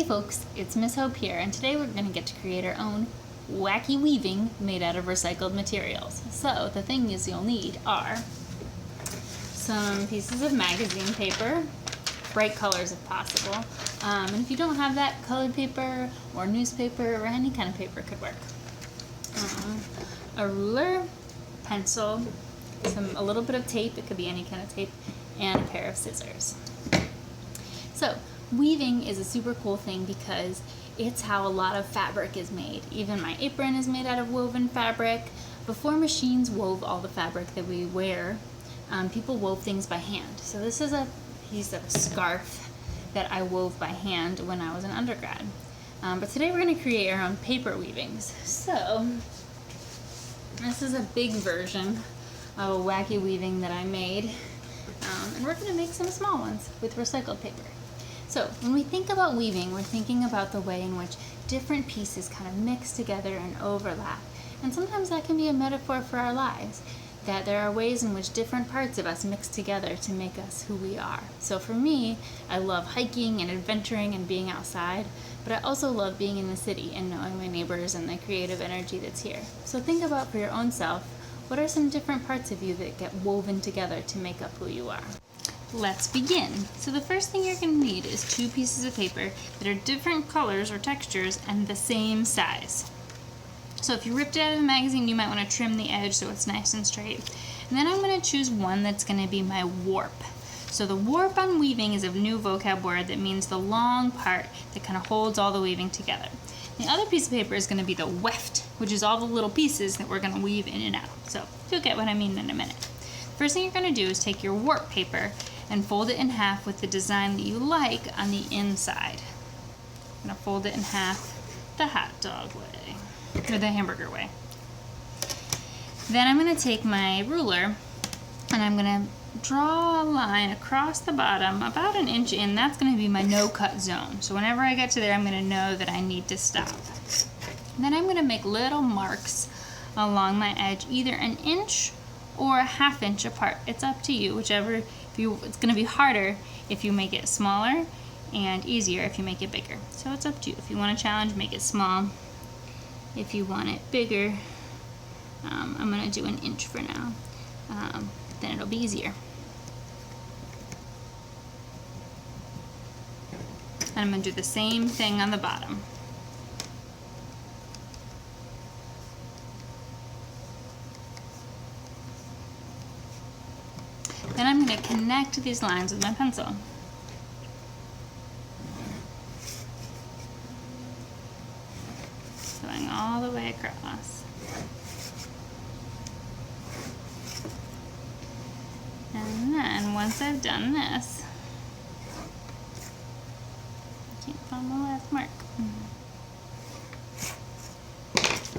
folks, it's Miss Hope here, and today we're going to get to create our own wacky weaving made out of recycled materials. So the things you'll need are some pieces of magazine paper, bright colors if possible, and if you don't have that, colored paper or newspaper or any kind of paper could work. A ruler, pencil, a little bit of tape, it could be any kind of tape, and a pair of scissors. So weaving is a super cool thing because it's how a lot of fabric is made. Even my apron is made out of woven fabric. Before machines wove all the fabric that we wear, people wove things by hand. So this is a piece of scarf that I wove by hand when I was an undergrad. But today we're going to create our own paper weavings. So this is a big version of a wacky weaving that I made. And we're going to make some small ones with recycled paper. So when we think about weaving, we're thinking about the way in which different pieces kind of mix together and overlap. And sometimes that can be a metaphor for our lives, that there are ways in which different parts of us mix together to make us who we are. So for me, I love hiking and adventuring and being outside, but I also love being in the city and knowing my neighbors and the creative energy that's here. So think about for your own self, what are some different parts of you that get woven together to make up who you are? Let's begin. So the first thing you're going to need is 2 pieces of paper that are different colors or textures and the same size. So if you ripped it out of a magazine, you might want to trim the edge so it's nice and straight. And then I'm going to choose one that's going to be my warp. So the warp on weaving is a new vocab word that means the long part that kind of holds all the weaving together. The other piece of paper is going to be the weft, which is all the little pieces that we're going to weave in and out. So you'll get what I mean in a minute. First thing you're going to do is take your warp paper and fold it in half with the design that you like on the inside. I'm going to fold it in half the hot dog way, or the hamburger way. Then I'm going to take my ruler and I'm going to draw a line across the bottom about 1 inch in. That's going to be my no-cut zone. So whenever I get to there, I'm going to know that I need to stop. And then I'm going to make little marks along my edge, either 1 inch or 1/2 inch apart. It's up to you, whichever. It's going to be harder if you make it smaller and easier if you make it bigger. So it's up to you. If you want a challenge, make it small. If you want it bigger, I'm going to do 1 inch for now. Then it'll be easier. And I'm going to do the same thing on the bottom. Then I'm going to connect these lines with my pencil. Going all the way across. And then once I've done this, I can't find my last mark.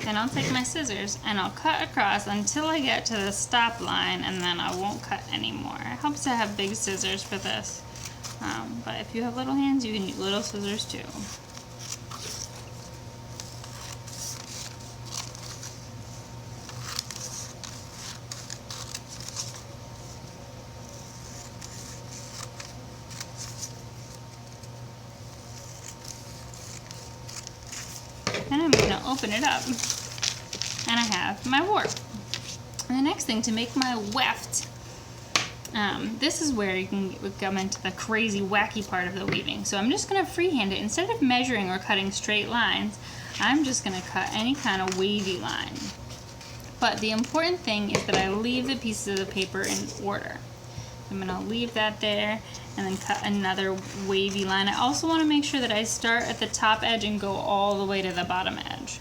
Then I'll take my scissors and I'll cut across until I get to the stop line, and then I won't cut anymore. It helps to have big scissors for this, but if you have little hands, you can use little scissors too. Then I'm going to open it up, and I have my warp. And the next thing, to make my weft, this is where you can come into the crazy, wacky part of the weaving. So I'm just going to freehand it. Instead of measuring or cutting straight lines, I'm just going to cut any kind of wavy line. But the important thing is that I leave the pieces of the paper in order. I'm going to leave that there and then cut another wavy line. I also want to make sure that I start at the top edge and go all the way to the bottom edge.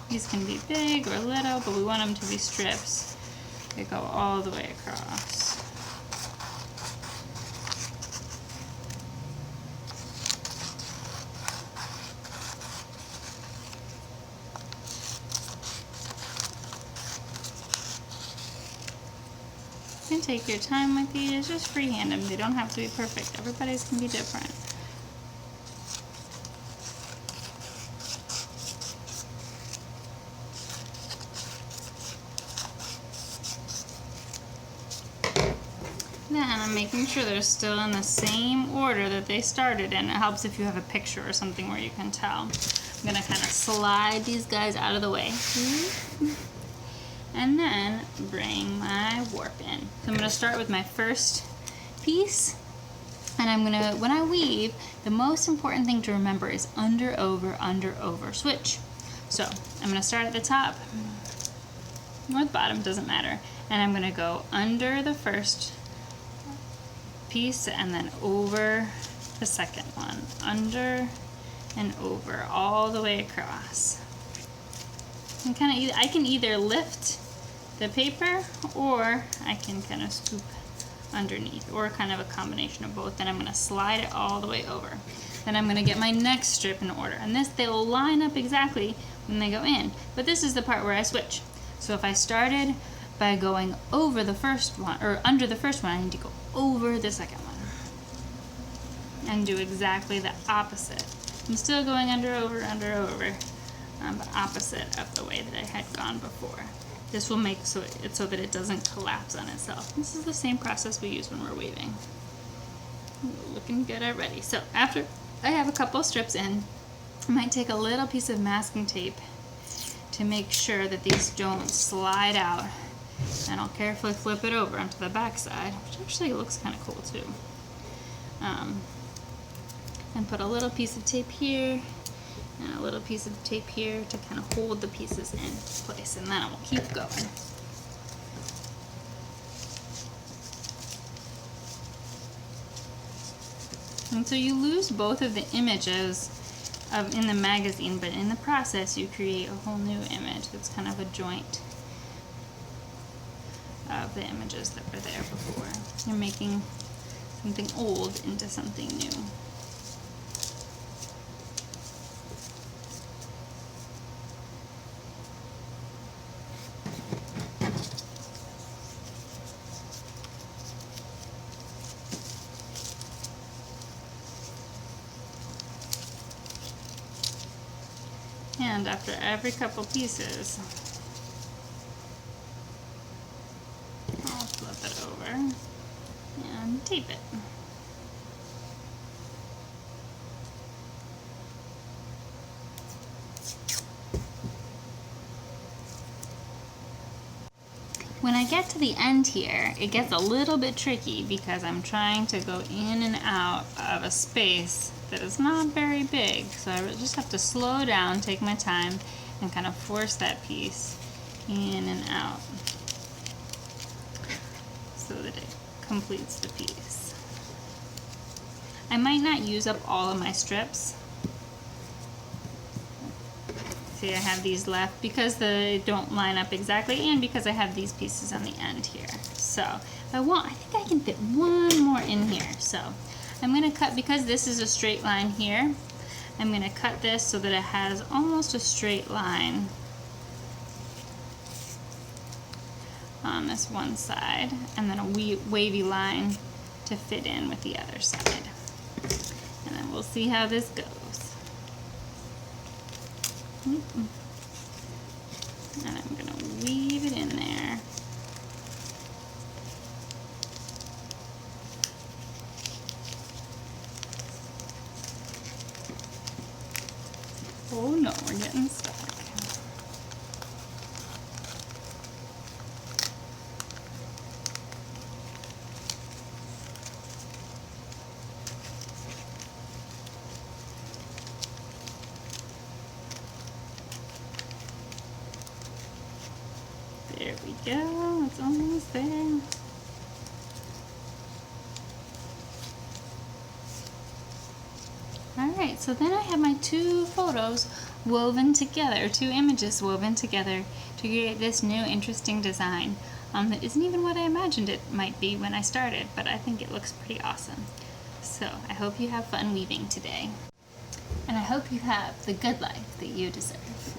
These can be big or little, but we want them to be strips that go all the way across. You can take your time with these, just freehand them. They don't have to be perfect. Everybody's can be different. Then I'm making sure they're still in the same order that they started in. It helps if you have a picture or something where you can tell. I'm gonna kind of slide these guys out of the way. And then bring my warp in. So I'm gonna start with my first piece. And I'm gonna, when I weave, the most important thing to remember is under, over, switch. So I'm gonna start at the top, or the bottom, doesn't matter. And I'm gonna go under the first piece and then over the second one, under and over, all the way across. And kind of, I can either lift the paper or I can kind of scoop underneath, or kind of a combination of both. Then I'm going to slide it all the way over. Then I'm going to get my next strip in order, and this, they'll line up exactly when they go in, but this is the part where I switch. So if I started by going over the first one, or under the first one, I need to go over the second one and do exactly the opposite. I'm still going under, over, but opposite of the way that I had gone before. This will make so that it doesn't collapse on itself. This is the same process we use when we're weaving. Ooh, looking good already. So after I have a couple strips in, I might take a little piece of masking tape to make sure that these don't slide out. And I'll carefully flip it over onto the back side, which actually looks kind of cool too. And put a little piece of tape here and a little piece of tape here to kind of hold the pieces in place, and then I will keep going. And so you lose both of the images in the magazine, but in the process you create a whole new image that's kind of a joint of the images that were there before. You're making something old into something new. And after every couple pieces, I'll flip it over and tape it. When I get to the end here, it gets a little bit tricky because I'm trying to go in and out of a space that is not very big. So I just have to slow down, take my time, and kind of force that piece in and out so that it completes the piece. I might not use up all of my strips. See, I have these left because they don't line up exactly, and because I have these pieces on the end here. So I think I can fit one more in here. So I'm going to cut, because this is a straight line here, I'm going to cut this so that it has almost a straight line on this one side, and then a wavy line to fit in with the other side. And then we'll see how this goes. And I'm going to weave it in there. Oh no, we're getting stuck. There we go, it's almost there. Alright, so then I have my two photos woven together, two images woven together to create this new interesting design that isn't even what I imagined it might be when I started, but I think it looks pretty awesome. So I hope you have fun weaving today, and I hope you have the good life that you deserve.